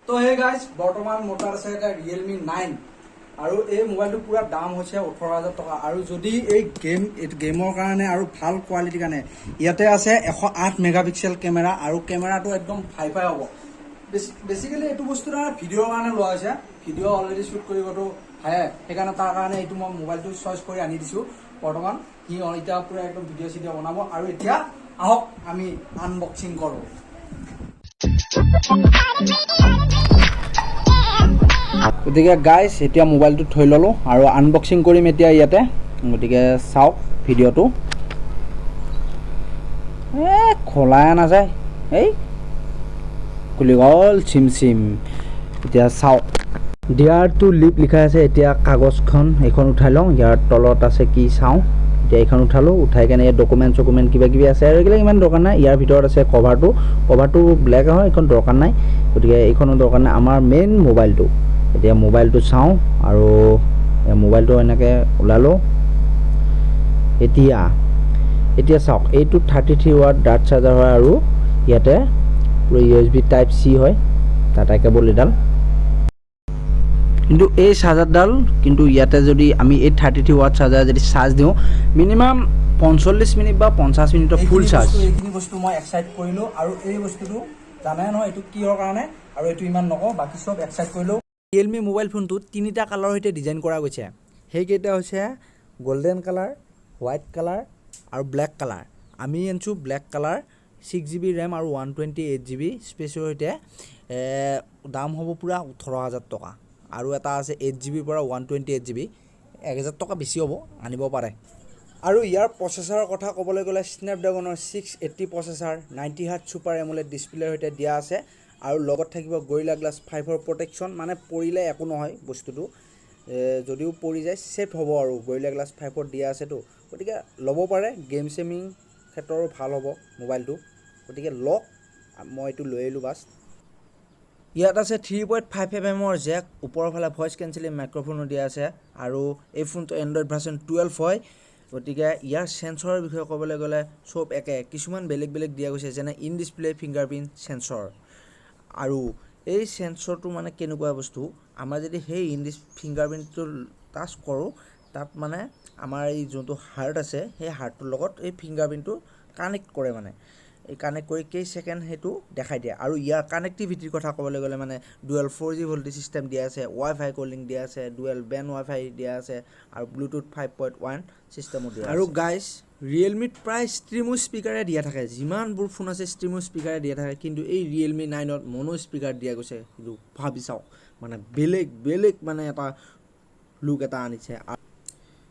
তো hey guys বৰ্তমান মোৰ তাত আছে এটা Realme 9 আৰু এই মোবাইলটো পুৰা দাম হৈছে 18,000 টকা আৰু যদি এই গেমৰ কাৰণে আৰু ভাল কোৱালিটিৰ কাৰণে ইয়াতে আছে 108 মেগাপিক্সেল কেমেৰা আৰু কেমেৰাটো একদম হাই-ফাই হ'ব। বেসিক্যালি এইটো বস্তু না ভিডিওৰ কাৰণে লোৱা হৈছে, ভিডিও অলৰেডি শুট কৰিবতো হয়, সেইকাৰণে তাৰ কাৰণে এইটো মই মোবাইলটো চইচ কৰি আনি দিছো। বৰ্তমান কি এতিয়া পুৰা একদম ভিডিও চিডিও বনাব আৰু এতিয়া আহক আমি আনবক্সিং কৰোঁ। গতিকে গাইজ এতিয়া মোবাইলটো থৈ ল'লোঁ আৰু আনবক্সিং কৰিম এতিয়া ইয়াতে। গতিকে চাওক ভিডিঅ'টো। খোলাই নাযায়, এই খুলি গ'ল চিম এতিয়া চাওক। ডিয়াৰ টু লিপ লিখা আছে। এতিয়া কাগজখন এইখন উঠাই লওঁ, ইয়াৰ তলত আছে কি চাওঁ। এতিয়া এইখন উঠালোঁ, উঠাই কেনে এই ডকুমেণ্ট কিবা কিবি আছে আৰু এইবিলাক ইমান দৰকাৰ নাই। ইয়াৰ ভিতৰত আছে কভাৰটো ব্লেক হয়, এইখন দৰকাৰ নাই, গতিকে এইখনো দৰকাৰ নাই। আমাৰ মেইন মোবাইলটো, এতিয়া মোবাইলটো চাওঁ আৰু মোবাইলটো এনেকৈ ওলালোঁ। এতিয়া চাওক, এইটো 33 ৱাট ডাৰ্ট চাৰ্জাৰ হয় আৰু ইয়াতে USB টাইপ C হয়, টাটা কেবল এডাল। কিন্তু এই চাৰ্জাৰডাল কিন্তু ইয়াতে যদি আমি এই 33 ৱাট চাৰ্জাৰ যদি চাৰ্জ দিওঁ মিনিমাম 45 মিনিট বা 50 মিনিটৰ ফুল চাৰ্জ। এইখিনি বস্তু মই এক্সাইট কৰিলোঁ আৰু এই বস্তুটো জানাই নহয় এইটো কিহৰ কাৰণে, আৰু এইটো ইমান নকওঁ, বাকী চব এক্সাইট কৰিলোঁ। Realme মোবাইল ফোনটোত 3টা কালাৰৰ সৈতে ডিজাইন কৰা গৈছে। সেইকেইটা হৈছে গোল্ডেন কালাৰ, হোৱাইট কালাৰ আৰু ব্লেক কালাৰ। আমি আনিছোঁ ব্লেক কালাৰ, 6GB ৰেম আৰু 128GB স্পেচৰ সৈতে। দাম হ'ব পূৰা 18,000 টকা। আৰু এটা আছে 8GBৰ পৰা 128GB, 1,000 টকা বেছি হ'ব, আনিব পাৰে। আৰু ইয়াৰ প্ৰচেছৰৰ কথা ক'বলৈ গ'লে স্নেপড্ৰেগনৰ 680 প্ৰচেছৰ 90Hz ছুপাৰ এমোলেড ডিছপ্লেৰ সৈতে দিয়া আছে আৰু লগত থাকিব গৰিলা গ্লাছ 5ৰ প্ৰটেকশ্যন, মানে পৰিলে একো নহয় বস্তুটো, যদিও পৰি যায় ছেফ হ'ব আৰু গৰিলা গ্লাছ 5ৰ দিয়া আছেতো, গতিকে ল'ব পাৰে। গেম চেমিং ক্ষেত্ৰৰো ভাল হ'ব মোবাইলটো, গতিকে লওক। মই এইটো লৈ আহিলোঁ বাছ। ইয়াত আছে 3.5mm জেক, ওপৰৰ ফালে ভইচ কেঞ্চেলিং মাইক্ৰফোনো দিয়া আছে আৰু এই ফোনটো এণ্ড্ৰইড ভাৰ্চন 12 হয়। গতিকে ইয়াৰ চেঞ্চৰৰ বিষয়ে ক'বলৈ গ'লে চব একে, কিছুমান বেলেগ দিয়া গৈছে, যেনে ইন ডিছপ্লে ফিংগাৰপ্ৰিণ্ট চেঞ্চৰ। আৰু এই চেঞ্চৰটো মানে কেনেকুৱা বস্তু, আমাৰ যদি সেই ফিংগাৰপ্ৰিণ্টটো টাচ কৰোঁ, তাত মানে আমাৰ এই যোনটো হাৰ্ট আছে সেই হাৰ্টটোৰ লগত এই ফিংগাৰপ্ৰিণ্টটো কানেক্ট কৰে, মানে এই কানেক্ট কৰি কেই ছেকেণ্ড সেইটো দেখাই দিয়ে। আৰু ইয়াৰ কানেক্টিভিটিৰ কথা ক'বলৈ গ'লে মানে ডুৱেল 4G ভল্টেজ ছিষ্টেম দিয়া আছে, ৱাইফাই কলিং দিয়া আছে, ডুৱেল বেণ্ড ৱাইফাই দিয়া আছে আৰু ব্লুটুথ 5.1 ছিষ্টেমো দিয়া আছে। আৰু গাইজ ৰিয়েলমিত প্ৰায় ষ্ট্ৰিমো স্পীকাৰে দিয়া থাকে, যিমানবোৰ ফোন আছে ষ্ট্ৰিমো স্পীকাৰে দিয়া থাকে, কিন্তু এই Realme 9ত মনো স্পীকাৰ দিয়া গৈছে। কিন্তু ভাবি চাওক, মানে বেলেগ মানে এটা লুক এটা আনিছে।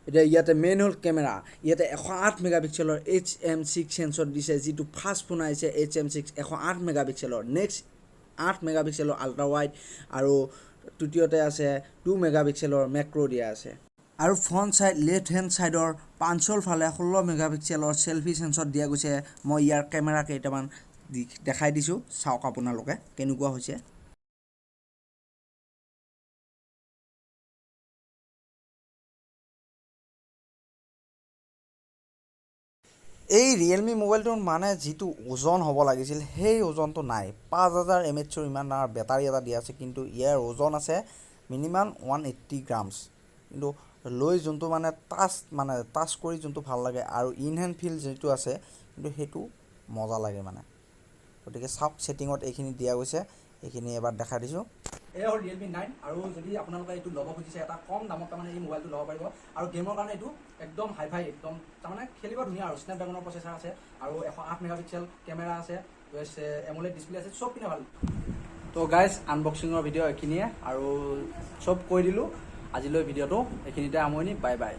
এতিয়া ইয়াতে মেইন হ'ল কেমেৰা। ইয়াতে 108 মেগাপিক্সেলৰ HM6 চেঞ্চৰ দিছে, যিটো ফাৰ্ষ্ট ফোন আহিছে HM6 108 মেগাপিক্সেলৰ। নেক্সট 8 মেগাপিক্সেলৰ আল্ট্ৰা ৱাইড আৰু তৃতীয়তে আছে 2 মেগাপিক্সেলৰ মেক্ৰ' দিয়া আছে। আৰু ফ্ৰণ্ট ছাইড লেফ্ট হেণ্ড ছাইডৰ পাঞ্চৰ ফালে 16 মেগাপিক্সেলৰ চেল্ফি চেঞ্চৰ দিয়া গৈছে। মই ইয়াৰ কেমেৰা কেইটামান দেখাই দিছোঁ, চাওক আপোনালোকে কেনেকুৱা হৈছে। এই Realme মোবাইলটোৰ মানে যিটো ওজন হ'ব লাগিছিল সেই ওজনটো নাই। 5000 mAhৰ ইমান ডাঙৰ বেটাৰী এটা দিয়া আছে, কিন্তু ইয়াৰ ওজন আছে মিনিমাম 180 গ্ৰামছ। কিন্তু লৈ যোনটো মানে টাচ কৰি যোনটো ভাল লাগে আৰু ইন হেণ্ড ফিল যিটো আছে, কিন্তু সেইটো মজা লাগে মানে। গতিকে চাওক, ছেটিঙত এইখিনি দিয়া গৈছে, এইখিনি এবাৰ দেখাই দিছোঁ। এয়া হ'ল Realme 9 আৰু যদি আপোনালোকে এইটো ল'ব খুজিছে এটা কম দামত তাৰমানে এই মোবাইলটো ল'ব পাৰিব। আৰু গেমৰ কাৰণে এইটো একদম হাই-ফাই, একদম তাৰমানে খেলিব ধুনীয়া আৰু স্নেপড্ৰেগনৰ প্ৰচেছৰ আছে আৰু 108 মেগাপিক্সেল কেমেৰা আছে, এমোলেড ডিছপ্লে আছে, চব পিনে ভাল। তো গাইজ আনবক্সিঙৰ ভিডিঅ' এইখিনিয়ে আৰু চব কৈ দিলোঁ আজিলৈ ভিডিঅ'টো, এইখিনিতে আমনি। Bye bye.